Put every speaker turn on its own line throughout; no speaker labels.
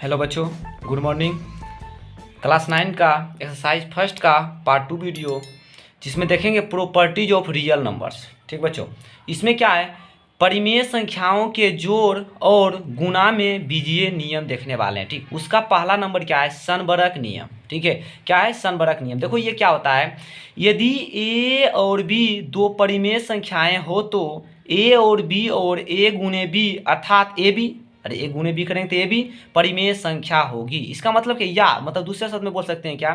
Hello बच्चों, good morning. Class 9 का exercise first का पार्ट 2 वीडियो, जिसमें देखेंगे प्रॉपर्टीज ऑफ रियल नंबर्स। ठीक बच्चों, इसमें क्या है, परिमेय संख्याओं के जोड़ और गुणा में बीजीय नियम देखने वाले हैं। ठीक, उसका पहला नंबर क्या है, सनबरक नियम। ठीक है, क्या है सनबरक नियम। देखो ये क्या होता है, यदि ए और बी दो परिमेय संख्याएं हो तो ए और बी और ए गुने बी अर्थात ए बी, अरे ए गुने बी करेंगे तो ए बी परिमेय संख्या होगी। इसका मतलब कि या मतलब दूसरे शब्द में बोल सकते हैं क्या,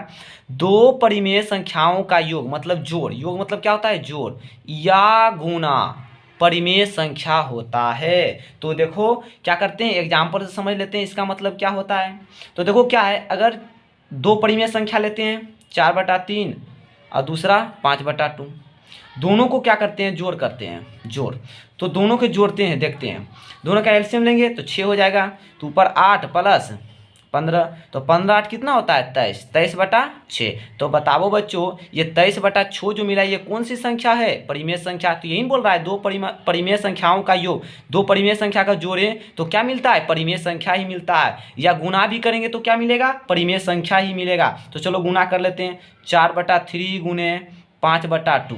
दो परिमेय संख्याओं का योग मतलब जोड़, योग मतलब क्या होता है जोड़, या गुना परिमेय संख्या होता है। तो देखो क्या करते हैं, एग्जाम्पल से समझ लेते हैं इसका मतलब क्या होता है। तो देखो क्या है, अगर दो परिमेय संख्या लेते हैं 4/3 और दूसरा 5/2, दोनों को क्या करते हैं, जोड़ करते हैं, जोड़। तो दोनों के जोड़ते हैं, देखते हैं, दोनों का एलसीएम लेंगे तो 6 हो जाएगा। तो ऊपर 8 प्लस 15, तो 15 8 कितना होता है 23, 23/6। तो बताओ बच्चों, ये 23/6 जो मिला ये कौन सी संख्या है, परिमेय संख्या। तो यही बोल रहा है दो परिमेय संख्याओं का योग, दो परिमेय संख्या का जोड़े तो क्या मिलता है, परिमेय संख्या ही मिलता है। या गुना भी करेंगे तो क्या मिलेगा, परिमेय संख्या ही मिलेगा। तो चलो गुना कर लेते हैं, 4/3 गुने 5/2,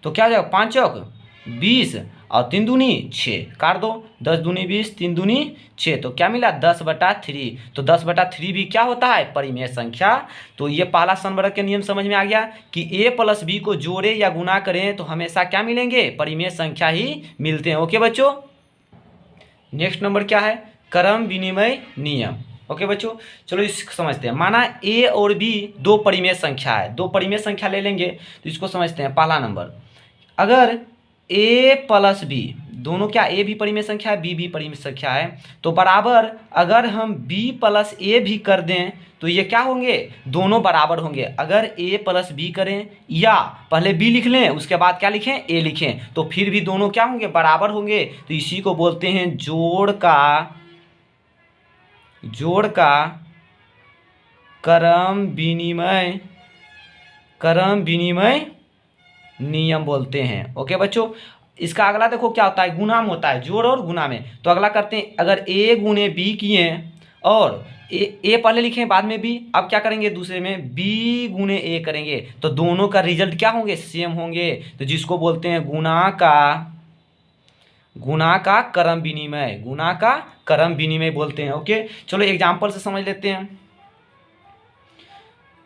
तो क्या हो जाएगा, 5 चौक 20 और 3 दूनी 6, काट दो, 10 दूनी 20, 3 दूनी 6, तो क्या मिला 10/3। तो 10/3 भी क्या होता है, परिमेय संख्या। तो ये पहला सनबरक के नियम समझ में आ गया कि ए प्लस बी को जोड़े या गुना करें तो हमेशा क्या मिलेंगे, परिमेय संख्या ही मिलते हैं। ओके बच्चों, नेक्स्ट नंबर क्या है, क्रम विनिमय नियम। ओके बच्चों, चलो इसको समझते हैं। माना ए और बी दो परिमेय संख्या है, दो परिमेय संख्या ले लेंगे तो इसको समझते हैं। पहला नंबर, अगर ए प्लस बी दोनों क्या, ए भी परिमेय संख्या है बी भी परिमेय संख्या है, तो बराबर अगर हम बी प्लस ए भी कर दें तो ये क्या होंगे, दोनों बराबर होंगे। अगर ए प्लस बी करें या पहले बी लिख लें उसके बाद क्या लिखें, ए लिखें, तो फिर भी दोनों क्या होंगे, बराबर होंगे। तो इसी को बोलते हैं जोड़ का क्रम विनिमय नियम बोलते हैं। ओके बच्चों, इसका अगला देखो क्या होता है, गुना में होता है, जोड़ और गुना में। तो अगला करते हैं, अगर ए गुने बी किए और ए पहले लिखे बाद में बी, अब क्या करेंगे दूसरे में बी गुने ए करेंगे, तो दोनों का रिजल्ट क्या होंगे, सेम होंगे। तो जिसको बोलते हैं गुना का क्रम विनिमय बोलते हैं। ओके, चलो एग्जाम्पल से समझ लेते हैं।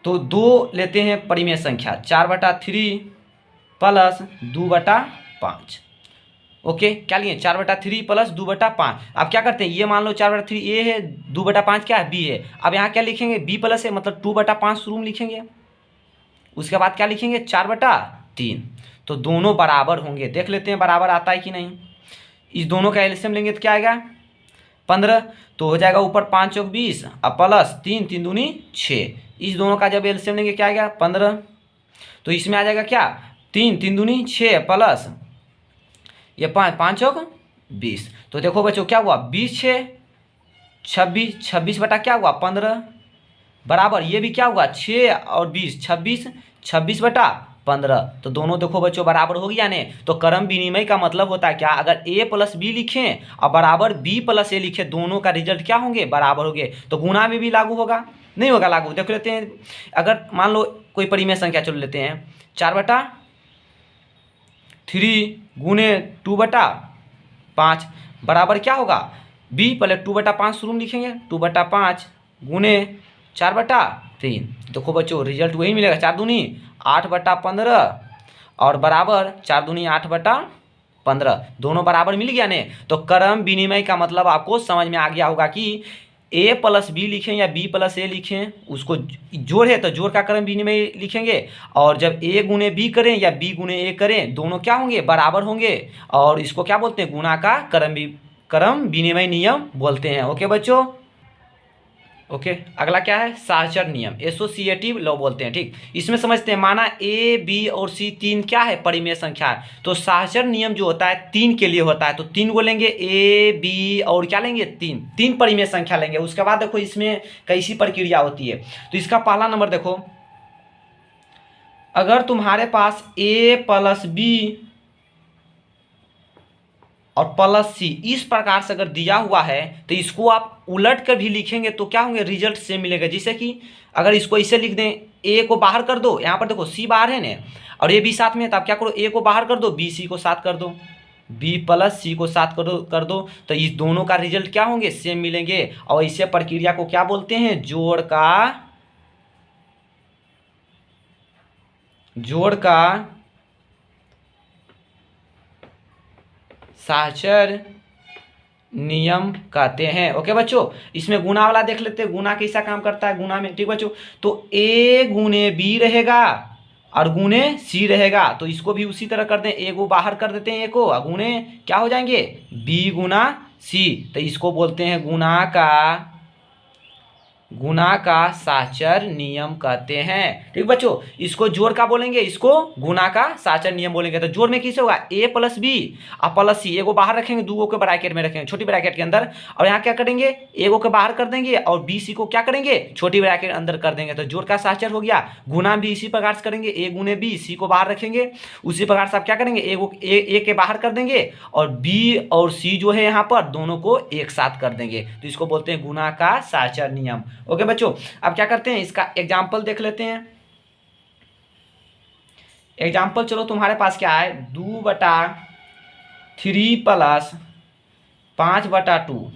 तो दो लेते हैं परिमेय संख्या, 4/3 प्लस 2/5। ओके, क्या लिए, 4/3 प्लस 2/5। अब क्या करते हैं, ये मान लो 4/3 ए है, 2/5 क्या है, बी है। अब यहाँ क्या लिखेंगे, बी प्लस है मतलब 2/5 शुरू में लिखेंगे, उसके बाद क्या लिखेंगे 4/3। तो दोनों बराबर होंगे, देख लेते हैं बराबर आता है कि नहीं। इस दोनों का एलसीएम लेंगे तो क्या आएगा 15, तो हो जाएगा ऊपर 5 चौक 20 और प्लस 3 3 दूनी 6। इस दोनों का जब एलसीएम लेंगे क्या आएगा 15, तो इसमें आ जाएगा क्या 3 3 दूनी 6 प्लस ये 5 5 चौक 20। तो देखो बच्चों क्या हुआ, 20 6 26, 26 बटा क्या हुआ 15, बराबर ये भी क्या हुआ 6 और 20 26, 26/15। तो दोनों देखो बच्चों बराबर हो गया ने। तो क्रम विनिमय का मतलब होता है क्या, अगर ए प्लस बी लिखें और बराबर बी प्लस ए लिखें, दोनों का रिजल्ट क्या होंगे, बराबर होंगे। तो गुणा में भी लागू होगा, नहीं होगा लागू, देख लेते हैं। अगर मान लो कोई परिमेय संख्या चलो लेते हैं, 4/3 गुने 2/5 बराबर क्या होगा, बी पहले 2/5 शुरू में लिखेंगे, 2/5 गुने 4/3। देखो बच्चों रिजल्ट वही मिलेगा, 4 दूनी 8/15 और बराबर 4 दूनी 8/15, दोनों बराबर मिल गया ने। तो क्रम विनिमय का मतलब आपको समझ में आ गया होगा कि ए प्लस बी लिखें या बी प्लस ए लिखें, उसको जोड़ है तो जोड़ का क्रम विनिमय लिखेंगे, और जब ए गुने बी करें या बी गुने ए करें, दोनों क्या होंगे, बराबर होंगे। और इसको क्या बोलते हैं, गुणा का क्रम विनिमय नियम बोलते हैं। ओके बच्चों, ओके अगला क्या है, सहचर नियम, एसोसिएटिव लॉ बोलते हैं। ठीक, इसमें समझते हैं। माना ए बी और सी तीन क्या है, परिमेय संख्या है, तो सहचर नियम जो होता है 3 के लिए होता है। तो 3 को लेंगे, ए बी और क्या लेंगे, 3 परिमेय संख्या लेंगे। उसके बाद देखो इसमें कैसी प्रक्रिया होती है। तो इसका पहला नंबर देखो, अगर तुम्हारे पास ए प्लस बी और प्लस सी, इस प्रकार से अगर दिया हुआ है तो इसको आप उलट कर भी लिखेंगे तो क्या होंगे, रिजल्ट सेम मिलेगा। जैसे कि अगर इसको इसे लिख दें, ए को बाहर कर दो, यहाँ पर देखो सी बाहर है ना और ए बी साथ में है, तो आप क्या करो, ए को बाहर कर दो, बी सी को साथ कर दो, बी प्लस सी को साथ कर दो तो इस दोनों का रिजल्ट क्या होंगे, सेम मिलेंगे। और इसे प्रक्रिया को क्या बोलते हैं, जोड़ का साहचर्य नियम कहते हैं। ओके बच्चों, इसमें गुना वाला देख लेते हैं, गुना कैसा काम करता है गुना में। ठीक बच्चों, तो ए गुने बी रहेगा और गुने सी रहेगा, तो इसको भी उसी तरह कर दें, ए को बाहर कर देते हैं, ए को गुने क्या हो जाएंगे, बी गुना सी, तो इसको बोलते हैं गुना का साचर नियम कहते हैं। ठीक बच्चों, इसको जोड़ का बोलेंगे, इसको गुना का साचर नियम बोलेंगे। तो जोड़ में किसे होगा, ए प्लस बी और प्लस सी, ए को बाहर रखेंगे, दो को ब्रैकेट में रखेंगे, छोटी ब्रैकेट के अंदर, और यहाँ क्या करेंगे, ए को बाहर कर देंगे और बी सी को क्या करेंगे, छोटी ब्रैकेट अंदर कर देंगे, तो जोड़ का साचर हो गया। गुना भी इसी प्रकार से करेंगे, ए गुने बी, सी को बाहर रखेंगे, उसी प्रकार से आप क्या करेंगे, ए के बाहर कर देंगे और बी और सी जो है यहाँ पर दोनों को एक साथ कर देंगे, तो इसको बोलते हैं गुना का साचर नियम। ओके बच्चों, अब क्या करते हैं, इसका एग्जाम्पल देख लेते हैं। एग्जाम्पल चलो तुम्हारे पास क्या है, 2/3 प्लस 5/2,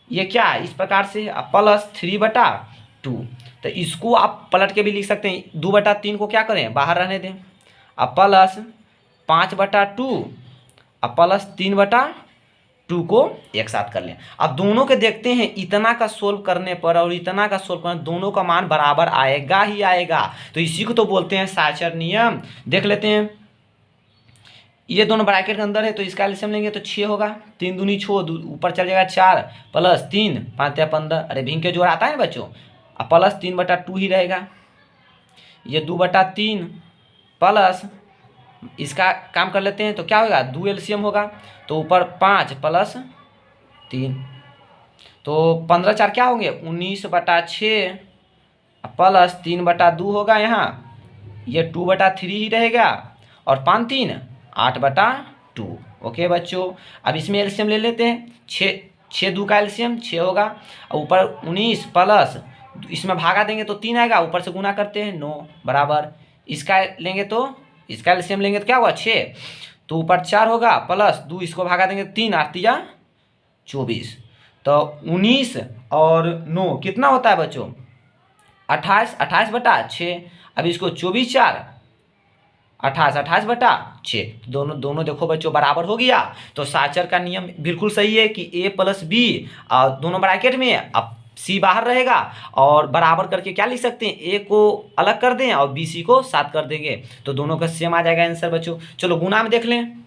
ये क्या है, इस प्रकार से प्लस 3/2, तो इसको आप पलट के भी लिख सकते हैं। 2/3 को क्या करें, बाहर रहने दें, अब प्लस 5/2 अब प्लस 3/2 को एक साथ कर लें। अब दोनों के देखते हैं, इतना का सोल्व करने पर और इतना का सोल्व करने दोनों का मान बराबर आएगा ही आएगा, तो इसी को तो बोलते हैं साचर नियम। देख लेते हैं, ये दोनों ब्रैकेट के अंदर है तो इसका एलसीएम लेंगे तो 6 होगा, 3 दूनी 6, ऊपर चल जाएगा 4 प्लस 3 5 या 15, अरे भिंग के जोड़ आता है बच्चों, अब प्लस 3/2 ही रहेगा, ये 2/3 प्लस इसका काम कर लेते हैं तो क्या होगा, 2 एलसीएम होगा, तो ऊपर 5 प्लस 3, तो 15×4 क्या होंगे, 19/6 प्लस 3/2 होगा, यहाँ ये 2/3 ही रहेगा और 5×3 8/2। ओके बच्चों, अब इसमें एलसीएम ले लेते हैं, 6 2 का एलसीएम 6 होगा, और ऊपर 19 प्लस इसमें भागा देंगे तो 3 आएगा, ऊपर से गुना करते हैं 9 बराबर, इसका लेंगे तो इसका एलसीएम लेंगे तो क्या हुआ 6, तो ऊपर 4 होगा प्लस 2 इसको भागा देंगे 3 8 या 24, तो 19 और 9 कितना होता है बच्चों 28, 28/6, अब इसको 24 4 28, 28/6, दोनों देखो बच्चों बराबर हो गया। तो साचर का नियम बिल्कुल सही है कि ए प्लस बी दोनों ब्रैकेट में, अब सी बाहर रहेगा और बराबर करके क्या लिख सकते हैं, ए को अलग कर दें और बी सी को साथ कर देंगे, तो दोनों का सेम आ जाएगा आंसर बच्चों। चलो गुना में देख लें,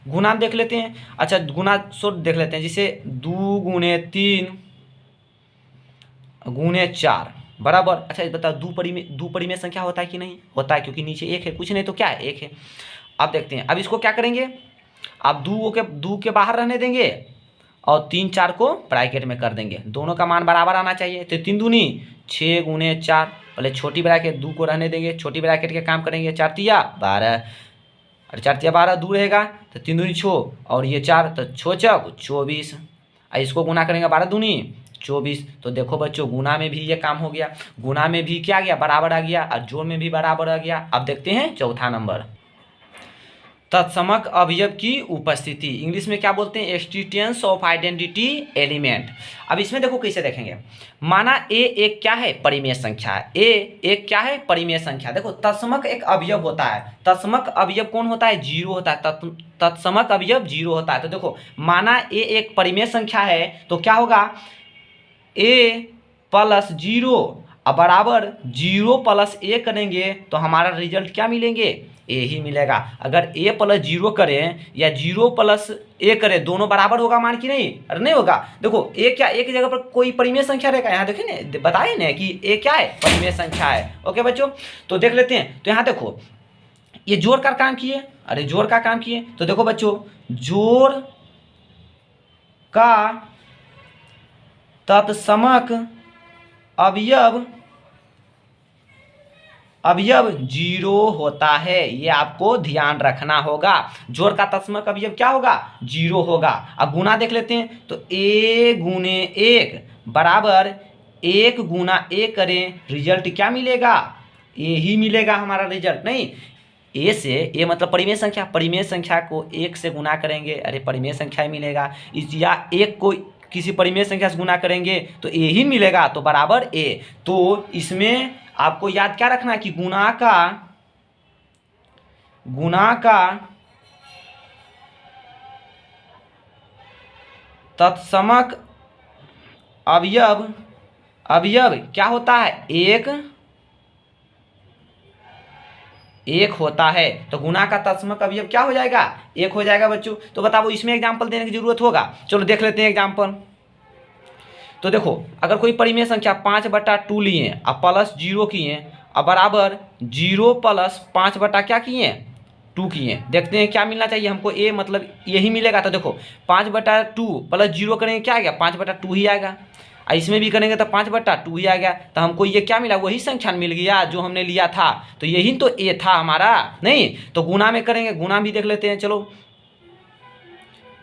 गुना में देख लेते हैं। अच्छा गुना सो देख लेते हैं, जैसे 2 गुने 3 गुने 4 बराबर। अच्छा बताओ दो परिमेय संख्या होता है कि नहीं होता है, क्योंकि नीचे एक है, कुछ नहीं तो क्या है एक है। अब देखते हैं, अब इसको क्या करेंगे, अब 2 के बाहर रहने देंगे और 3 4 को ब्रैकेट में कर देंगे, दोनों का मान बराबर आना चाहिए, तो 3 दूनी 6 गुने 4, पहले छोटी ब्रैकेट 2 को रहने देंगे, छोटी ब्रैकेट के काम करेंगे, 4 तिया 12 और 4 तिया 12 2 रहेगा, तो 3 दूनी 6 और ये 4 तो 6 चौक 24, और इसको गुना करेंगे 12 दूनी 24, तो देखो बच्चों गुना में भी ये काम हो गया, गुना में भी क्या आ गया बराबर आ गया और जोड़ में भी बराबर आ गया। अब देखते हैं चौथा नंबर, तत्समक अवयव की उपस्थिति, इंग्लिश में क्या बोलते हैं, एक्सटीटेंस ऑफ आइडेंटिटी एलिमेंट। अब इसमें देखो कैसे देखेंगे, माना ए एक क्या है परिमेय संख्या है, ए एक क्या है परिमेय संख्या, देखो तत्समक एक अवयव होता है, तत्समक अवयव कौन होता है, 0 होता है, तत्समक अवयव 0 होता है। तो देखो माना ए एक परिमेय संख्या है तो क्या होगा, ए प्लस 0 अब बराबर 0 प्लस ए करेंगे तो हमारा रिजल्ट क्या मिलेंगे, ए ही मिलेगा। अगर ए प्लस 0 करें या 0 प्लस ए करें, दोनों बराबर होगा मान की नहीं, अरे नहीं होगा। देखो ए क्या, एक जगह पर कोई परिमेय संख्या रहेगा, यहाँ देखिए ना बताए ना कि ए क्या है परिमेय संख्या है। ओके बच्चों, तो देख लेते हैं, तो यहाँ देखो ये जोड़ का काम किए, अरे जोड़ का काम किए, तो देखो बच्चों जोड़ का तत्समक अवयव अवयव जीरो होता है, ये आपको ध्यान रखना होगा। जोड़ का तत्समक अवयव क्या होगा? जीरो होगा। अब गुना देख लेते हैं, तो ए गुने एक बराबर एक गुना एक करें, रिजल्ट क्या मिलेगा? ए ही मिलेगा हमारा रिजल्ट। नहीं, ए से, ए मतलब परिमेय संख्या, परिमेय संख्या को एक से गुना करेंगे, अरे परिमेय संख्या ही मिलेगा। या एक को किसी परिमेय संख्या से गुना करेंगे तो ए ही मिलेगा, तो बराबर ए। तो इसमें आपको याद क्या रखना कि गुना का तत्समक अवयव क्या होता है? एक होता है। तो गुना का तत्समक अवयव क्या हो जाएगा? एक हो जाएगा बच्चों। तो बताओ इसमें एग्जाम्पल देने की जरूरत होगा? चलो देख लेते हैं एग्जाम्पल। तो देखो, अगर कोई परिमेय संख्या 5/2 लिए और प्लस 0 किए और बराबर 0 प्लस 5 क्या किए? 2 किए, देखते हैं क्या मिलना चाहिए हमको। ए मतलब यही मिलेगा। तो देखो 5/2 प्लस 0 करेंगे, क्या आएगा? 5/2 ही आएगा। और इसमें भी करेंगे तो 5/2 ही आएगा। तो हमको ये क्या मिला? वही संख्या मिल गया जो हमने लिया था। तो यही तो ए था हमारा। नहीं तो गुना में करेंगे, गुना भी देख लेते हैं। चलो,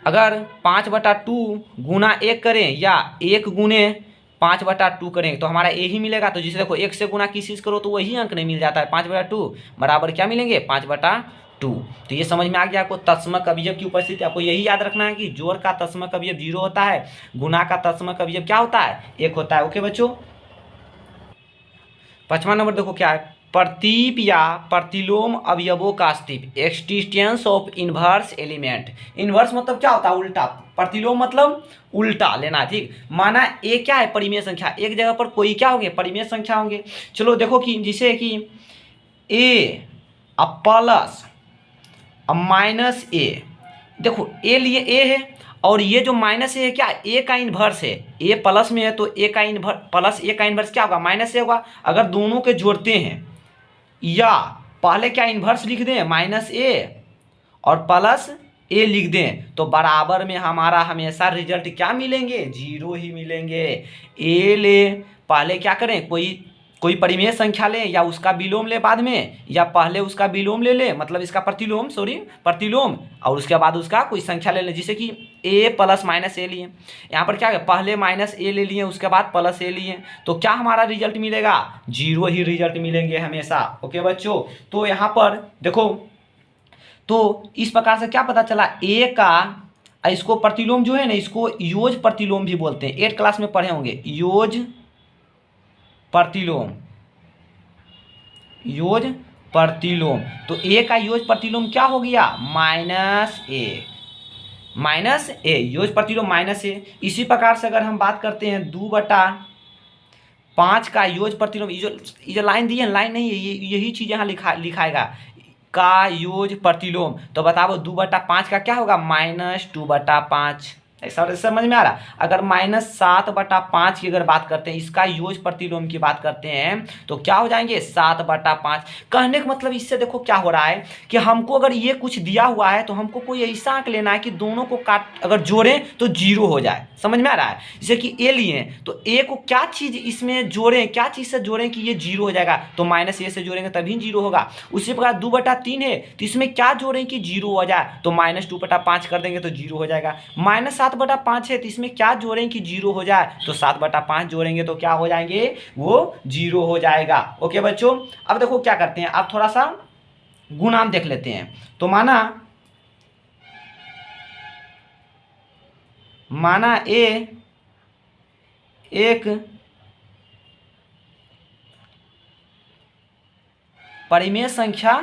अगर 5/2 गुना 1 करें या 1 गुने 5/2 करें तो हमारा ए ही मिलेगा। तो जिसे देखो 1 से गुना किसी से करो तो वही अंक नहीं मिल जाता है। 5/2 बराबर क्या मिलेंगे? 5/2। तो ये समझ में आ गया आपको तत्समक अवयव की उपस्थिति। आपको यही याद रखना है कि जोड़ का तत्समक अवयव 0 होता है, गुना का तत्समक अवयव क्या होता है? 1 होता है। ओके बच्चों, 5वां नंबर देखो क्या है? प्रतीप या प्रतिलोम अवयवों का अस्तित्व, extension of inverse element. Inverse मतलब क्या होता है? उल्टा। प्रतिलोम मतलब उल्टा लेना, ठीक। माना ए क्या है? परिमेय संख्या। एक जगह पर कोई क्या होंगे? परिमेय संख्या होंगे। चलो देखो कि जिसे कि ए अब प्लस अब माइनस ए, देखो ए लिए ए है और ये जो माइनस है क्या? ए का इन्वर्स है। ए प्लस में है तो ए का इन्वर्स, प्लस ए का इन्वर्स क्या होगा? माइनस ए होगा। अगर दोनों के जोड़ते हैं या पहले क्या इन्वर्स लिख दें? माइनस ए और प्लस ए लिख दें तो बराबर में हमारा हमेशा रिजल्ट क्या मिलेंगे? 0 ही मिलेंगे। ए ले, पहले क्या करें? कोई परिमेय संख्या ले या उसका विलोम ले बाद में, या पहले उसका विलोम ले मतलब इसका प्रतिलोम, प्रतिलोम, और उसके बाद उसका कोई संख्या ले ले। जैसे कि ए प्लस माइनस ए लिए, यहाँ पर क्या है? पहले माइनस ए ले लिए, उसके बाद प्लस ए लिए, तो क्या हमारा रिजल्ट मिलेगा? 0 ही रिजल्ट मिलेंगे हमेशा। ओके बच्चों, तो यहाँ पर देखो, तो इस प्रकार से क्या पता चला? ए का इसको प्रतिलोम जो है ना, इसको योज प्रतिलोम भी बोलते हैं। 8 क्लास में पढ़े होंगे योज प्रतिलोम, योज प्रतिलोम। तो ए का योज प्रतिलोम क्या हो गया? माइनस ए, योज प्रतिलोम माइनस ए। इसी प्रकार से अगर हम बात करते हैं 2/5 का योज प्रतिलोम, ये जो लाइन दी है, लाइन नहीं है, यही चीज यहाँ लिखाएगा का योज प्रतिलोम। तो बताओ 2/5 का क्या होगा? -2/5। ऐसा समझ में आ रहा? अगर -7/5 की अगर बात करते हैं, इसका योज प्रतिलोम की बात करते हैं तो क्या हो जाएंगे? 7/5। कहने का मतलब इससे देखो क्या हो रहा है कि हमको अगर ये कुछ दिया हुआ है तो हमको कोई ऐसा अंक लेना है कि दोनों को अगर जोड़ें तो 0 हो जाए। समझ में आ रहा है? जैसे कि ए लिए तो ए को क्या चीज इसमें जोड़ें, क्या चीज से जोड़ें कि ये 0 हो जाएगा? तो -a से जोड़ेंगे तभी 0 होगा। उसी प्रकार 2/3 है तो इसमें क्या जोड़ें कि 0 हो जाए? तो -2/5 कर देंगे तो 0 हो जाएगा। -7/5 है तो इसमें क्या जोड़ें कि 0 हो जाए? तो 7/5 जोड़ेंगे तो क्या हो जाएंगे? वो 0 हो जाएगा। ओके बच्चों, अब देखो क्या करते हैं, आप थोड़ा सा गुणाम देख लेते हैं। तो माना ए एक परिमेय संख्या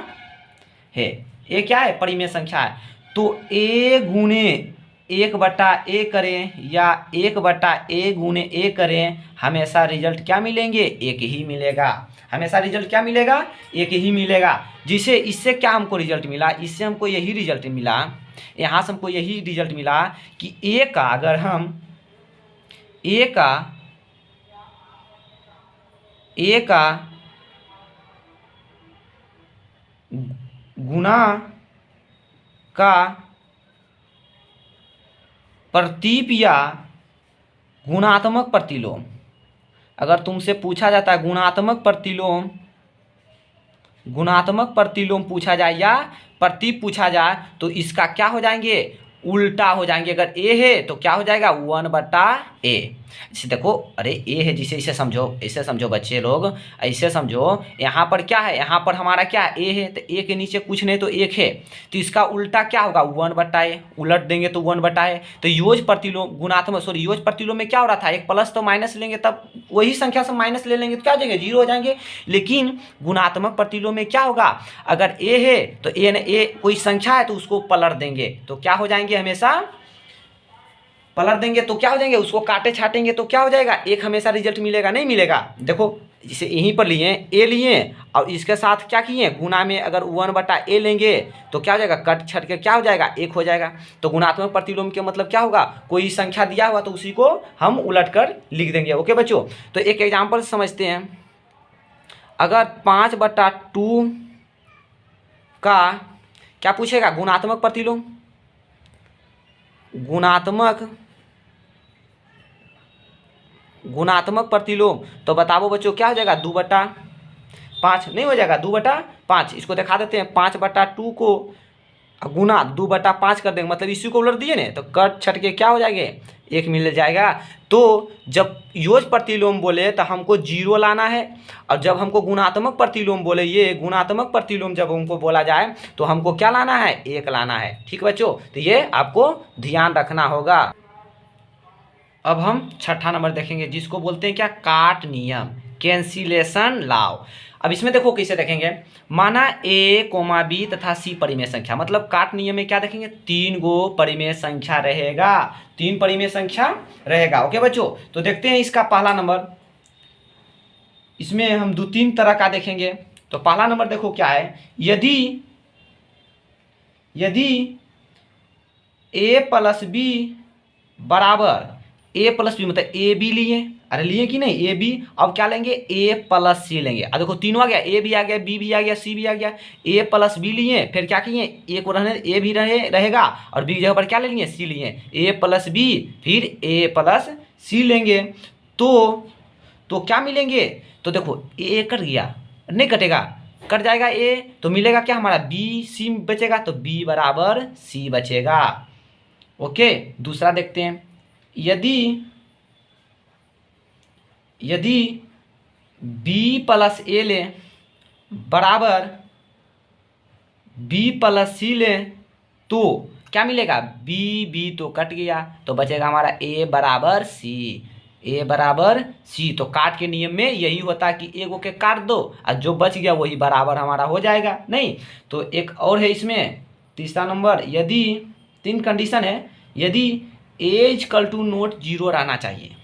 है। ए क्या है? परिमेय संख्या है। तो ए गुने 1/a करें या 1/a गुने a करें, हमेशा रिजल्ट क्या मिलेंगे? एक ही मिलेगा। हमेशा रिजल्ट क्या मिलेगा? एक ही मिलेगा। जिसे इससे क्या हमको रिजल्ट मिला? इससे हमको यही रिजल्ट मिला, यहाँ से हमको यही रिजल्ट मिला कि a का अगर हम a का गुना का प्रतीप या गुणात्मक प्रतिलोम, अगर तुमसे पूछा जाता है गुणात्मक प्रतिलोम गुणात्मक प्रतिलोम पूछा जाए या प्रतीक पूछा जाए तो इसका क्या हो जाएंगे, उल्टा हो जाएंगे। अगर ए है तो क्या हो जाएगा 1/a। जैसे देखो, अरे ए है जिसे इसे समझो, इसे समझो बच्चे लोग, ऐसे समझो। यहाँ पर क्या है, यहाँ पर हमारा क्या है, ए है, तो ए के नीचे कुछ नहीं तो एक है, तो इसका उल्टा क्या होगा 1/a। उलट देंगे तो 1/a। तो योज प्रतिलोम गुणात्मक सॉरी योज प्रतिलोम में क्या हो रहा था, एक प्लस तो माइनस लेंगे तब वही संख्या से माइनस ले लेंगे तो क्या हो जाएंगे, 0 हो जाएंगे। लेकिन गुणात्मक प्रतिलोम में क्या होगा, अगर ए है तो ए कोई संख्या है तो उसको पलट देंगे तो क्या हो जाएंगे, हमेशा पलट देंगे तो क्या हो जाएंगे, उसको काटे छाटेंगे तो क्या हो जाएगा, एक हमेशा रिजल्ट मिलेगा, नहीं मिलेगा। देखो इसे यहीं पर लिए ए लिए और इसके साथ क्या किए, गुना में अगर 1/a लेंगे तो क्या हो जाएगा, कट छट के क्या हो जाएगा, एक हो जाएगा। तो गुणात्मक प्रतिलोम के मतलब क्या होगा, कोई संख्या दिया हुआ तो उसी को हम उलट कर लिख देंगे। ओके बच्चों, तो एक एग्जाम्पल समझते हैं। अगर 5/2 का क्या पूछेगा, गुणात्मक प्रतिलोम, गुणात्मक प्रतिलोम, तो बताओ बच्चों क्या हो जाएगा, 2/5 नहीं हो जाएगा, 2/5। इसको दिखा देते हैं, 5/2 को गुना 2/5 कर देंगे, मतलब इसी को उलट दिए ना तो कट छट के क्या हो जाएंगे, एक मिल जाएगा। तो जब योज प्रतिलोम बोले तो हमको 0 लाना है, और जब हमको गुणात्मक प्रतिलोम बोले, ये गुणात्मक प्रतिलोम जब हमको बोला जाए तो हमको क्या लाना है, 1 लाना है। ठीक बच्चों, तो ये आपको ध्यान रखना होगा। अब हम छठा नंबर देखेंगे जिसको बोलते हैं क्या, काट नियम, कैंसिलेशन लॉ। अब इसमें देखो कैसे देखेंगे, माना a, b तथा c परिमेय संख्या, मतलब काट नियम में क्या देखेंगे, 3 गो परिमेय संख्या रहेगा, 3 परिमेय संख्या रहेगा। ओके बच्चों, तो देखते हैं इसका पहला नंबर। इसमें हम 2-3 तरह का देखेंगे। तो पहला नंबर देखो क्या है, यदि a + b बराबर a + b, मतलब ए बी लिए, अरे लिए कि नहीं, ए बी। अब क्या लेंगे, a + c लेंगे। अब देखो तीनों आ गया, ए भी आ गया, बी भी आ गया, सी भी आ गया। a + b लिए, फिर क्या किए, ए को रहने, ए भी रहेगा और बी की जगह पर क्या ले लिए, सी लिए, a + b फिर a + c लेंगे। तो क्या मिलेंगे, तो देखो ए कट गया, नहीं कटेगा, कट जाएगा ए, तो मिलेगा क्या हमारा बी सी बचेगा, तो b = c बचेगा। ओके, दूसरा देखते हैं, यदि b + a ले बराबर b + c ले तो क्या मिलेगा, b तो कट गया, तो बचेगा हमारा a = c। तो काट के नियम में यही होता है कि एगो के काट दो और जो बच गया वही बराबर हमारा हो जाएगा, नहीं। तो एक और है इसमें तीसरा नंबर, यदि 3 कंडीशन है, यदि a = नोट 0 रहना चाहिए,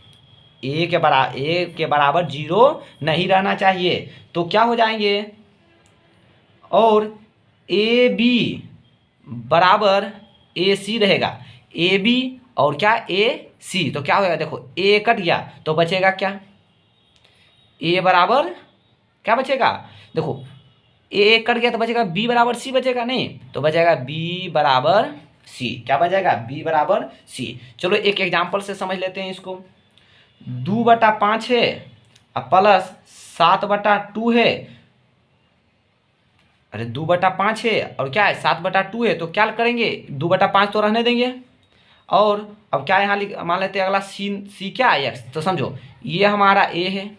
ए के बराबर 0 नहीं रहना चाहिए, तो क्या हो जाएंगे, और ए बी बराबर ए सी रहेगा, ए बी और क्या ए सी, तो क्या होगा, देखो ए कट गया तो बचेगा क्या, ए बराबर क्या बचेगा, देखो ए कट गया तो बचेगा बी = सी बचेगा, नहीं तो बचेगा बी = सी। क्या बचेगा, बी = सी। चलो एक एग्जाम्पल से समझ लेते हैं इसको। 2/5 है प्लस 7/2 है, अरे 2/5 है और क्या है 7/2 है, तो क्या करेंगे, 2/5 तो रहने देंगे, और अब क्या यहाँ मान लेते हैं अगला सी क्या है x, तो समझो ये हमारा a है,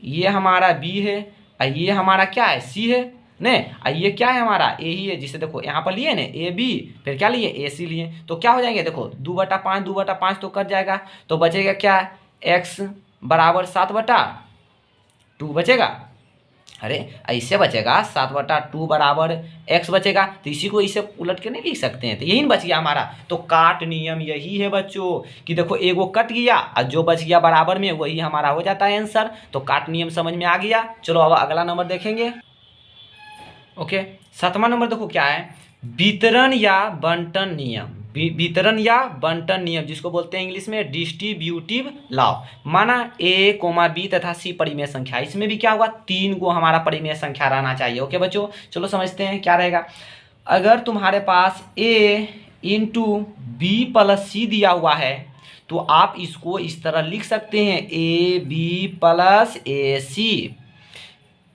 ये हमारा b है और ये हमारा क्या है c है, नहीं और ये क्या है हमारा a ही है, जिसे देखो यहाँ पर लिए ना ए बी, फिर क्या लिए ए सी लिए, तो क्या हो जाएंगे, देखो 2/5 तो कट जाएगा, तो बचेगा क्या, x = 7/2 बचेगा, अरे ऐसे बचेगा 7/2 = x बचेगा, तो इसी को इसे उलट के नहीं लिख सकते हैं, तो यही बच गया हमारा। तो काट नियम यही है बच्चों कि देखो एगो कट गया और जो बच गया बराबर में वही हमारा हो जाता है आंसर। तो काट नियम समझ में आ गया। चलो अब अगला नंबर देखेंगे। ओके, 7वां नंबर देखो क्या है, वितरण या बंटन नियम, वितरण या बंटन नियम जिसको बोलते हैं इंग्लिश में डिस्ट्रीब्यूटिव लॉ। माना a, b तथा c परिमेय संख्या, इसमें भी क्या होगा, 3 गो हमारा परिमेय संख्या रहना चाहिए। ओके बच्चों, चलो समझते हैं क्या रहेगा। अगर तुम्हारे पास a × b + c दिया हुआ है तो आप इसको इस तरह लिख सकते हैं, ab + ac,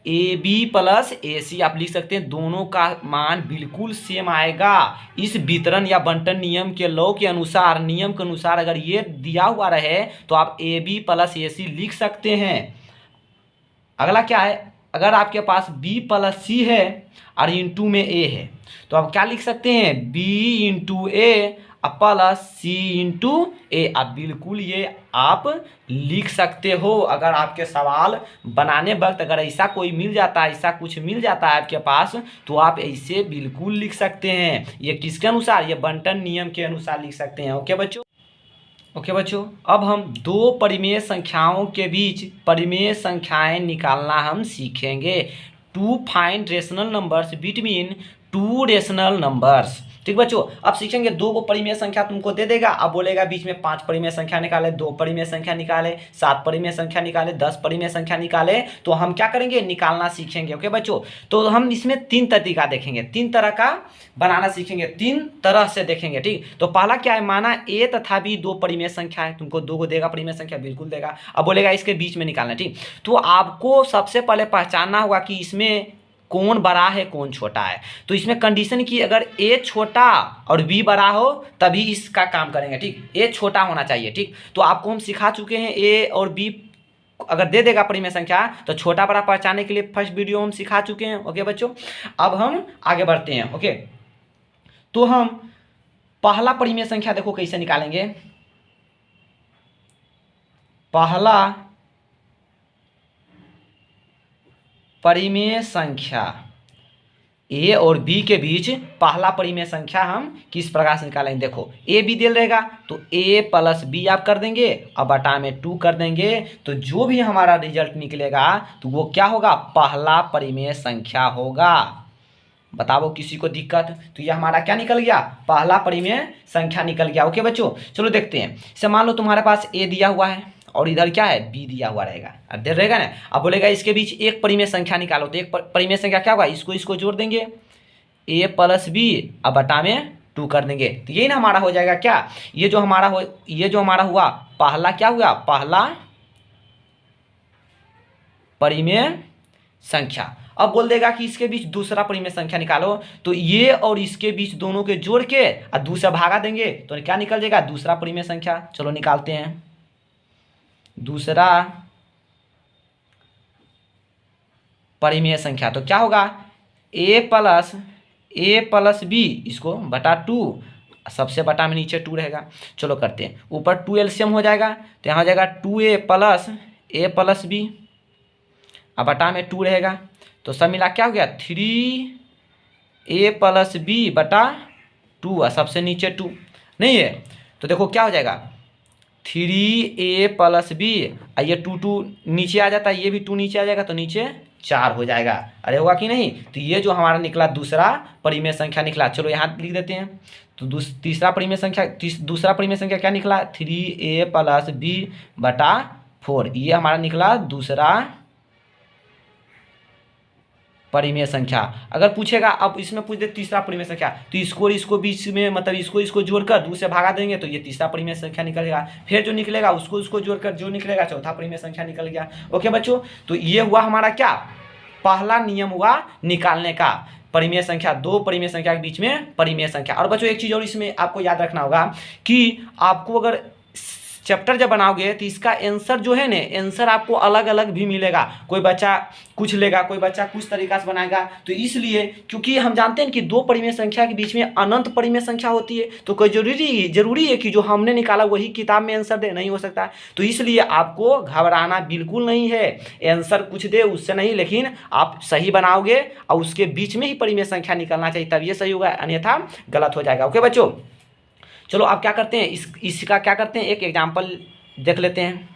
a b plus a c आप लिख सकते हैं, दोनों का मान बिल्कुल सेम आएगा। इस वितरण या बंटन नियम के लॉ के अनुसार, नियम के अनुसार अगर ये दिया हुआ रहे तो आप ए बी प्लस ए सी लिख सकते हैं। अगला क्या है, अगर आपके पास b प्लस सी है और इंटू में a है तो आप क्या लिख सकते हैं, b इंटू ए प्लस सी इंटू ए। आप बिल्कुल ये आप लिख सकते हो। अगर आपके सवाल बनाने वक्त अगर ऐसा कोई मिल जाता है, ऐसा कुछ मिल जाता है आपके पास, तो आप ऐसे बिल्कुल लिख सकते हैं। ये किसके अनुसार, ये बंटन नियम के अनुसार लिख सकते हैं। ओके बच्चों, अब हम दो परिमेय संख्याओं के बीच परिमेय संख्याएं निकालना हम सीखेंगे। To find rational numbers between two rational numbers. ठीक बच्चों, अब सीखेंगे दो को परिमेय संख्या तुमको दे देगा, अब बोलेगा बीच में 5 परिमेय संख्या निकाले, 2 परिमेय संख्या निकाले, 7 परिमेय संख्या निकाले, 10 परिमेय संख्या निकाले, तो हम क्या करेंगे, निकालना सीखेंगे। ओके बच्चों, तो हम इसमें 3 तरीका देखेंगे, 3 तरह का बनाना सीखेंगे, 3 तरह से देखेंगे। ठीक, तो पहला क्या है, माना ए तथा बी दो परिमेय संख्या है, तुमको 2 को देगा परिमेय संख्या, बिल्कुल देगा। अब बोलेगा इसके बीच में निकालना। ठीक, तो आपको सबसे पहले पहचानना होगा कि इसमें कौन बड़ा है कौन छोटा है। तो इसमें कंडीशन की अगर ए छोटा और बी बड़ा हो तभी इसका काम करेंगे। ठीक, ए छोटा होना चाहिए। ठीक, तो आपको हम सिखा चुके हैं ए और बी अगर दे देगा परिमेय संख्या तो छोटा बड़ा पहचानने के लिए फर्स्ट वीडियो हम सिखा चुके हैं। ओके बच्चों, अब हम आगे बढ़ते हैं। ओके, तो हम पहला परिमेय संख्या देखो कैसे निकालेंगे। पहला परिमेय संख्या ए और बी के बीच पहला परिमेय संख्या हम किस प्रकार से निकालेंगे, देखो ए बी दिल रहेगा तो ए प्लस बी आप कर देंगे और बटा में 2 कर देंगे, तो जो भी हमारा रिजल्ट निकलेगा तो वो क्या होगा, पहला परिमेय संख्या होगा। बताओ किसी को दिक्कत, तो ये हमारा क्या निकल गया, पहला परिमेय संख्या निकल गया। ओके बच्चों, चलो देखते हैं। इसे मान लो तुम्हारे पास ए दिया हुआ है और इधर क्या है, बी दिया हुआ रहेगा, अध्ययन रहेगा ना। अब बोलेगा इसके बीच एक परिमेय संख्या निकालो, तो एक परिमेय संख्या क्या होगा, इसको जोड़ देंगे ए प्लस बी अब बटा में 2 कर देंगे, तो यही ना हमारा हो जाएगा क्या, ये जो हमारा हुआ पहला क्या हुआ, पहला परिमेय संख्या। अब बोल देगा कि इसके बीच दूसरा परिमेय संख्या निकालो, तो ये और इसके बीच दोनों के जोड़ के और 2 से भागा देंगे तो क्या निकल जाएगा, दूसरा परिमेय संख्या। चलो निकालते हैं दूसरा परिमेय संख्या, तो क्या होगा, ए प्लस बी इसको बटा 2, सबसे बटा में नीचे 2 रहेगा। चलो करते हैं, ऊपर 2 एलसीएम हो जाएगा तो यहाँ हो जाएगा 2a प्लस बी अब बटा में 2 रहेगा, तो सब मिला क्या हो गया 3a प्लस बी बटा 2 और सबसे नीचे 2 नहीं है, तो देखो क्या हो जाएगा 3a प्लस बी, ये 2 नीचे आ जाता है, ये भी 2 नीचे आ जाएगा तो नीचे 4 हो जाएगा। अरे होगा कि नहीं, तो ये जो हमारा निकला दूसरा परिमेय संख्या निकला। चलो यहाँ लिख देते हैं, तो दूसरा परिमेय संख्या क्या निकला, 3a प्लस बी बटा 4, ये हमारा निकला दूसरा परिमेय संख्या। अगर पूछेगा, अब इसमें पूछ दे तीसरा परिमेय संख्या, तो इसको बीच में मतलब इसको जोड़कर 2 से भागा देंगे तो ये तीसरा परिमेय संख्या निकलेगा, फिर जो निकलेगा उसको जोड़कर जो निकलेगा चौथा परिमेय संख्या निकल गया। ओके बच्चों, तो ये हुआ हमारा क्या, पहला नियम हुआ निकालने का, परिमेय संख्या, दो परिमेय संख्या के बीच में परिमेय संख्या। और बच्चों एक चीज़ और इसमें आपको याद रखना होगा कि आपको अगर चैप्टर जब बनाओगे तो इसका आंसर जो है ना, आंसर आपको अलग अलग भी मिलेगा, कोई बच्चा कुछ लेगा, कोई बच्चा कुछ तरीका से बनाएगा। तो इसलिए क्योंकि हम जानते हैं कि दो परिमेय संख्या के बीच में अनंत परिमेय संख्या होती है, तो कोई जरूरी है कि जो हमने निकाला वही किताब में आंसर दे, नहीं हो सकता। तो इसलिए आपको घबराना बिल्कुल नहीं है, आंसर कुछ दे उससे नहीं, लेकिन आप सही बनाओगे और उसके बीच में ही परिमेय संख्या निकलना चाहिए, तब ये सही होगा, अन्यथा गलत हो जाएगा। ओके बच्चों, चलो आप क्या करते हैं, इसका क्या करते हैं, एक एग्जाम्पल देख लेते हैं।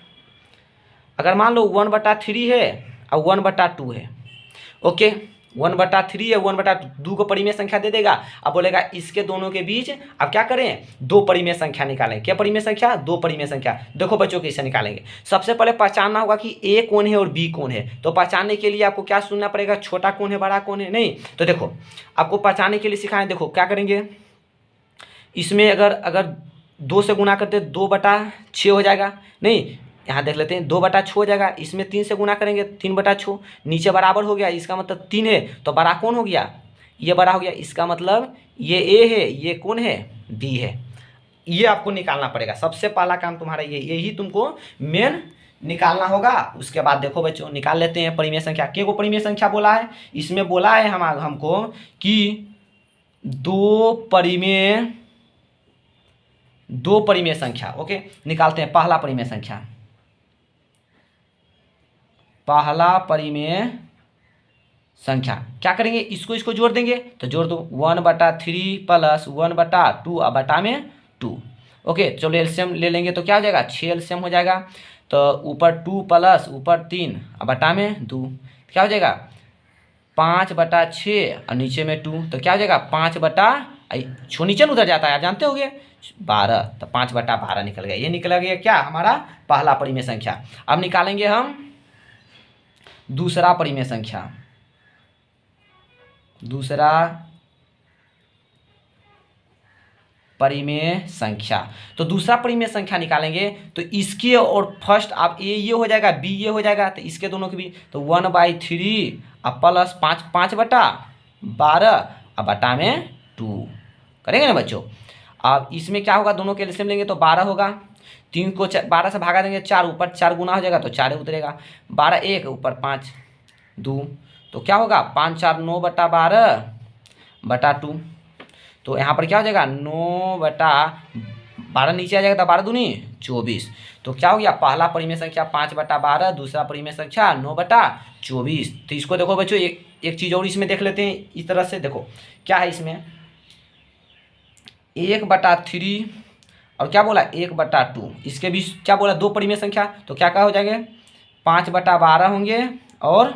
अगर मान लो 1/3 है और 1/2 है, ओके 1/3 है 1/2 को परिमेय संख्या दे देगा। अब बोलेगा इसके दोनों के बीच अब क्या करें, दो परिमेय संख्या निकालें। क्या परिमेय संख्या, दो परिमेय संख्या। देखो बच्चों कैसे निकालेंगे, सबसे पहले पहचानना होगा कि ए कौन है और बी कौन है। तो पहचानने के लिए आपको क्या सुनना पड़ेगा, छोटा कौन है बड़ा कौन है, नहीं। तो देखो आपको पहचानने के लिए सिखाएं, देखो क्या करेंगे, इसमें अगर 2 से गुना करते 2/6 हो जाएगा, नहीं यहाँ देख लेते हैं 2/6 हो जाएगा, इसमें 3 से गुना करेंगे 3/6, नीचे बराबर हो गया, इसका मतलब 3 है तो बड़ा कौन हो गया, ये बड़ा हो गया, इसका मतलब ये ए है, ये कौन है, बी है। ये आपको निकालना पड़ेगा, सबसे पहला काम तुम्हारा ये, यही तुमको मेन निकालना होगा। उसके बाद देखो बच्चों निकाल लेते हैं परिमेय संख्या। के को परिमेय संख्या बोला है, इसमें बोला है हमको कि दो परिमेय संख्या। ओके, निकालते हैं पहला परिमेय संख्या। पहला परिमेय संख्या क्या करेंगे, इसको जोड़ देंगे, तो जोड़ दो 1/3 प्लस 1/2 और बटा में 2। ओके, चलो एलसीएम ले लेंगे तो क्या हो जाएगा, 6 एलसीएम हो जाएगा, तो ऊपर 2 प्लस ऊपर 3 और बटा में 2, क्या हो जाएगा 5/6 और नीचे में 2, तो क्या हो जाएगा 5 नीचे उधर जाता है, आप जानते होंगे 12, तो 5/12 निकल गया। ये निकल गया क्या, हमारा पहला परिमेय संख्या। अब निकालेंगे हम दूसरा परिमेय संख्या। दूसरा परिमेय संख्या, तो दूसरा परिमेय संख्या निकालेंगे तो इसके और फर्स्ट आप ये हो जाएगा, बी ये हो जाएगा, तो इसके दोनों के भी तो 1/3 और प्लस 5/12 और बटा में 2 करेंगे ना बच्चों। अब इसमें क्या होगा, दोनों के एलसीएम लेंगे तो 12 होगा, 3 को 12 से भागा देंगे, 4 ऊपर 4 गुना हो जाएगा तो 4 उतरेगा, 12 1 ऊपर 5 2, तो क्या होगा 5 4 9/12/2, तो यहाँ पर क्या हो जाएगा 9/12 नीचे आ जाएगा, तो 12 दूनी 24, तो क्या हो गया पहला परिमेय संख्या 5/12, दूसरा परिमेय संख्या 9/24। तो इसको देखो बच्चों, एक चीज़ और इसमें देख लेते हैं, इस तरह से देखो क्या है इसमें 1/3 और क्या बोला 1/2, इसके बीच क्या बोला दो परिमेय संख्या, तो क्या क्या हो जाएंगे 5/12 होंगे और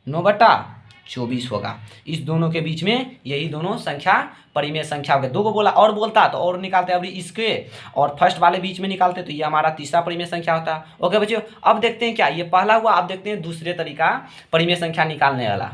9/24 होगा। इस दोनों के बीच में यही दोनों संख्या परिमेय संख्या हो गए। दो को बोला और बोलता तो और निकालते, अभी इसके और फर्स्ट वाले बीच में निकालते तो ये हमारा तीसरा परिमेय संख्या होता। ओके बच्चों, अब देखते हैं क्या ये पहला हुआ, अब देखते हैं दूसरे तरीका परिमेय संख्या निकालने वाला।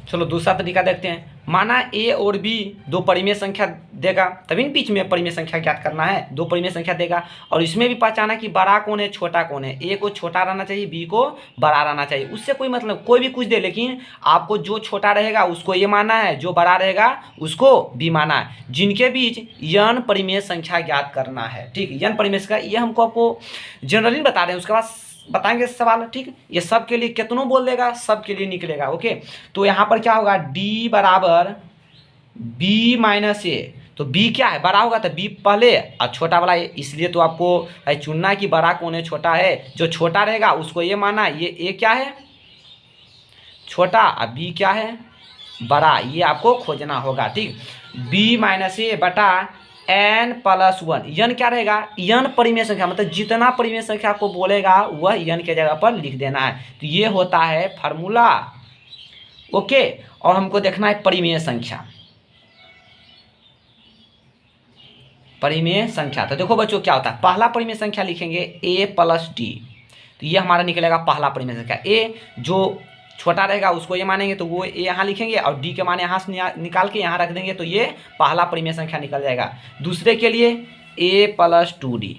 चलो दूसरा तरीका देखते हैं। माना ए और बी दो परिमेय संख्या देगा, तभी न बीच में परिमेय संख्या ज्ञात करना है। दो परिमेय संख्या देगा और इसमें भी पहचाना कि बड़ा कौन है छोटा कौन है। ए को छोटा रहना चाहिए, बी को बड़ा रहना चाहिए, उससे कोई मतलब कोई भी कुछ दे, लेकिन आपको जो छोटा रहेगा उसको ए मानना है, जो बड़ा रहेगा उसको बी मानना है। जिनके बीच यन परिमेय संख्या ज्ञात करना है। ठीक, यन परिमेय संख्या ये हमको आपको जनरली बता रहे हैं, उसके बाद बताएंगे सवाल। ठीक, ये सब के लिए कितनों बोल देगा, सब के लिए निकलेगा। ओके, तो यहाँ पर क्या होगा डी बराबर बी माइनस ए, तो बी क्या है बड़ा होगा तो बी पहले और छोटा वाला ए, इसलिए तो आपको चुनना कि बड़ा कौन है छोटा है। जो छोटा रहेगा उसको ये माना, ये ए क्या है छोटा और बी क्या है बड़ा, ये आपको खोजना होगा। ठीक, बी माइनस ए बटा n + 1, यन क्या रहेगा यन परिमेय संख्या, मतलब जितना परिमेय संख्या को बोलेगा वह यन के जगह पर लिख देना है। तो ये होता है फार्मूला। ओके, और हमको देखना है परिमेय संख्या। परिमेय संख्या तो देखो बच्चों क्या होता है, पहला परिमेय संख्या लिखेंगे a + d, तो ये हमारा निकलेगा पहला परिमेय संख्या। a जो छोटा रहेगा उसको ये मानेंगे तो वो ए यहाँ लिखेंगे और डी के माने यहाँ से निकाल के यहाँ रख देंगे, तो ये पहला परिमेय संख्या निकल जाएगा। दूसरे के लिए a + 2d,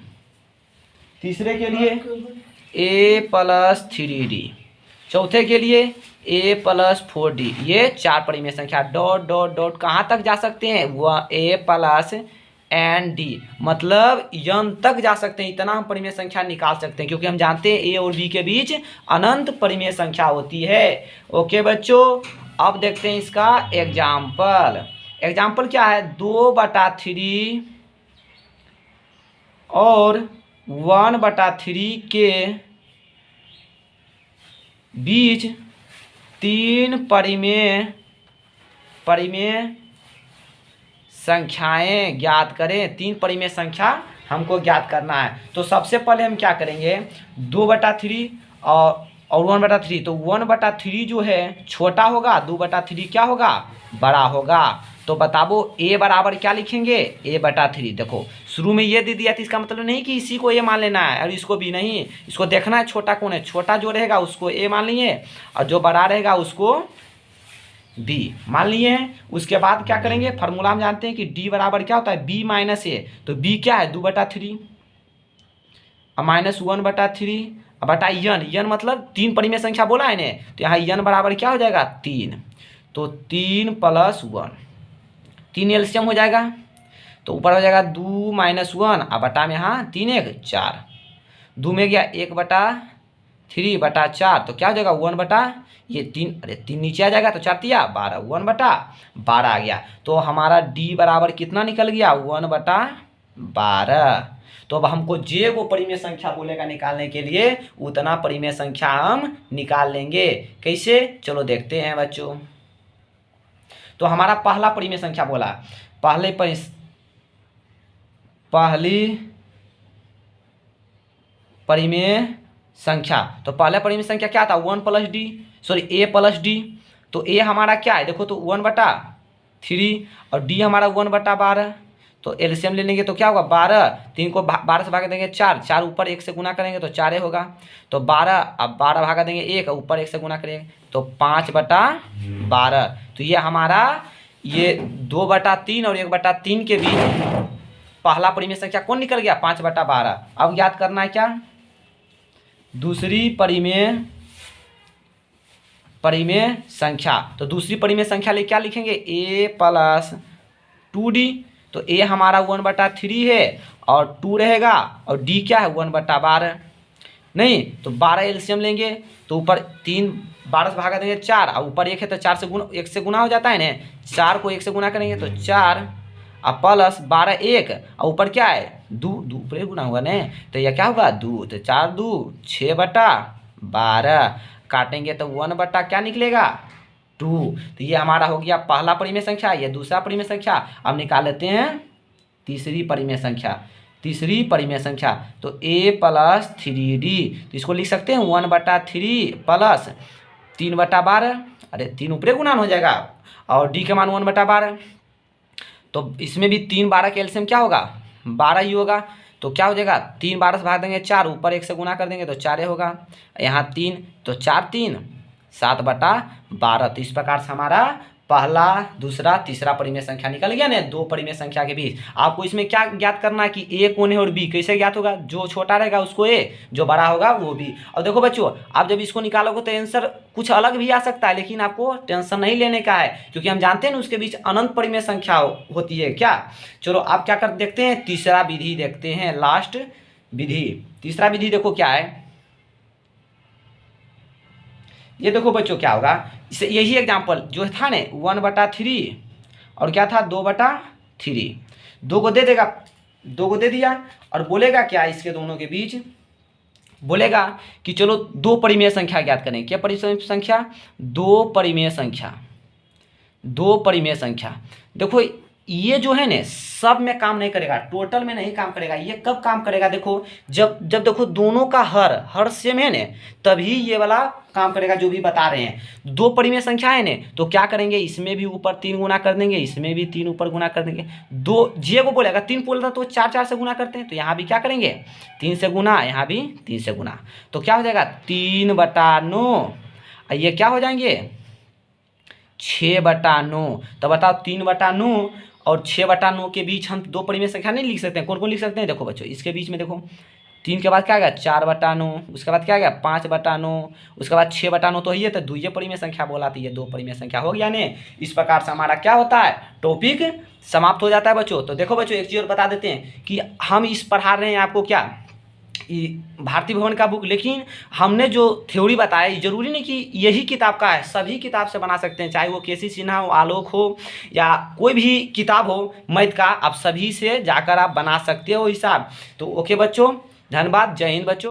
तीसरे के लिए a + 3d, चौथे के लिए a + 4d। ये चार परिमेय संख्या डॉट डॉट डॉट कहाँ तक जा सकते हैं, वह a + n/d, मतलब यन तक जा सकते हैं। इतना हम परिमेय संख्या निकाल सकते हैं, क्योंकि हम जानते हैं ए और बी के बीच अनंत परिमेय संख्या होती है। ओके बच्चों, अब देखते हैं इसका एग्जाम्पल। एग्जाम्पल क्या है 2/3 और 1/3 के बीच तीन परिमेय संख्याएं ज्ञात करें। तीन परिमेय संख्या हमको ज्ञात करना है। तो सबसे पहले हम क्या करेंगे 2/3 और 1/3, तो 1/3 जो है छोटा होगा, 2/3 क्या होगा बड़ा होगा। तो बताओ a बराबर क्या लिखेंगे a/3। देखो शुरू में ये दे दिया था, इसका मतलब नहीं कि इसी को a मान लेना है और इसको b नहीं, इसको देखना है छोटा कौन है। छोटा जो रहेगा उसको a मान लिए और जो बड़ा रहेगा उसको b मान लिए। उसके बाद क्या करेंगे, फार्मूला हम जानते हैं कि d बराबर क्या होता है b - a, तो b क्या है 2/3, और -1/3 बटा यन मतलब 3 परिमेय संख्या बोला है ने, तो यहाँ यन बराबर क्या हो जाएगा 3, तो 3 + 1, 3 एलसीएम हो जाएगा, तो ऊपर हो जाएगा 2 - 1 और बटा में यहाँ 3 1 4, 2 में गया 1/3/4, तो क्या हो जाएगा 1 बटा ये 3, अरे 3 नीचे आ जाएगा तो 4 तिया 12, 1/12 आ गया। तो हमारा डी बराबर कितना निकल गया 1/12। तो अब हमको जे को परिमेय संख्या बोलेगा निकालने के लिए, उतना परिमेय संख्या हम निकाल लेंगे। कैसे, चलो देखते हैं बच्चों। तो हमारा पहला परिमेय संख्या बोला, पहली परिमेय संख्या, तो पहला परिमेय संख्या क्या था 1 + डी, सॉरी a + डी। तो a हमारा क्या है देखो, तो 1/3 और d हमारा 1/12, तो एलसीएम ले लेंगे तो क्या होगा 12, 3 को 12 से भाग देंगे 4, 4 ऊपर 1 से गुना करेंगे तो 4 होगा, तो 12, अब 12 भागा देंगे 1 ऊपर 1 से गुना करेंगे तो 5/12। तो ये हमारा ये 2/3 और 1/3 के बीच पहला परिमेय संख्या कौन निकल गया 5/12। अब याद करना है क्या, दूसरी परिमेय संख्या, तो दूसरी परिमेय संख्या लिए क्या लिखेंगे a + 2d, तो a हमारा 1/3 है और 2 रहेगा और d क्या है 1/12, नहीं तो 12 एलसीएम लेंगे तो ऊपर 3 12 से भागा देंगे 4 और ऊपर 1 है तो 4 से गुना 1 से गुना हो जाता है ना, 4 को 1 से गुना करेंगे तो 4 और प्लस 12 1 और ऊपर क्या है 2 ऊपर गुना होगा ना, तो यह क्या होगा 2, तो 4 2 6/12, काटेंगे तो 1 क्या निकलेगा 2। तो ये हमारा हो गया पहला परिमेय संख्या, ये दूसरा परिमेय संख्या। अब निकाल लेते हैं तीसरी परिमेय संख्या। तीसरी परिमेय संख्या तो a + 3d, तो इसको लिख सकते हैं 1/3 प्लस 3/12, अरे 3 ऊपरे गुना हो जाएगा और d का मान 1/12, तो इसमें भी 3 12 के एलसीएम क्या होगा 12 ही होगा, तो क्या हो जाएगा 3 12 से भाग देंगे 4 ऊपर 1 से गुना कर देंगे तो 4 होगा, यहाँ 3 तो 4 3 7/12। तो इस प्रकार से हमारा पहला दूसरा तीसरा परिमेय संख्या निकल गया ना, दो परिमेय संख्या के बीच। आपको इसमें क्या ज्ञात करना है कि ए कौन है और बी कैसे ज्ञात होगा, जो छोटा रहेगा उसको ए, जो बड़ा होगा वो बी। और देखो बच्चों, आप जब इसको निकालोगे तो आंसर कुछ अलग भी आ सकता है, लेकिन आपको टेंशन नहीं लेने का है, क्योंकि हम जानते हैं ना उसके बीच अनंत परिमेय संख्या होती है क्या। चलो आप क्या कर देखते हैं, तीसरा विधि देखते हैं, लास्ट विधि। तीसरा विधि देखो क्या है, ये देखो बच्चों क्या होगा, इसे यही एग्जाम्पल जो था ने 1/3 और क्या था 2/3, 2 को दे देगा, 2 को दे दिया और बोलेगा क्या इसके दोनों के बीच, बोलेगा कि चलो दो परिमेय संख्या ज्ञात करें। क्या परिमेय संख्या, दो परिमेय संख्या, दो परिमेय संख्या। देखो ये जो है ना सब में काम नहीं करेगा, टोटल में नहीं काम करेगा। ये कब काम करेगा, देखो जब देखो दोनों का हर सेम है ना, तभी ये वाला काम करेगा जो भी बता रहे हैं। दो परिमेय संख्या है ना, तो क्या करेंगे, इसमें भी ऊपर 3 गुना कर देंगे, इसमें भी 3 ऊपर गुना कर देंगे। दो जे को बोलेगा 3 बोलता तो 4 से गुना करते हैं, तो यहाँ भी क्या करेंगे 3 से गुना, यहाँ भी 3 से गुना, तो क्या हो जाएगा 3/9। ये क्या हो जाएंगे 6/9। तो बताओ 3/9 और 6/9 के बीच हम दो परिमेय संख्या नहीं लिख सकते हैं। कौन कौन लिख सकते हैं, देखो बच्चों इसके बीच में देखो 3 के बाद क्या आ गया 4/9, उसके बाद क्या आ गया 5/9, उसके बाद 6/9, तो ये तो दुइये परिमेय संख्या बोलाती है, दो परिमेय संख्या हो गया ने। इस प्रकार से हमारा क्या होता है, टॉपिक समाप्त हो जाता है बच्चों। तो देखो बच्चों एक चीज़ और बता देते हैं कि हम इस पढ़ा रहे हैं आपको क्या, भारती भवन का बुक, लेकिन हमने जो थ्योरी बताया जरूरी नहीं कि यही किताब का है, सभी किताब से बना सकते हैं, चाहे वो केसी सिन्हा हो, आलोक हो या कोई भी किताब हो मैथ का, आप सभी से जाकर आप बना सकते हो हिसाब। तो ओके बच्चों, धन्यवाद, जय हिंद बच्चों।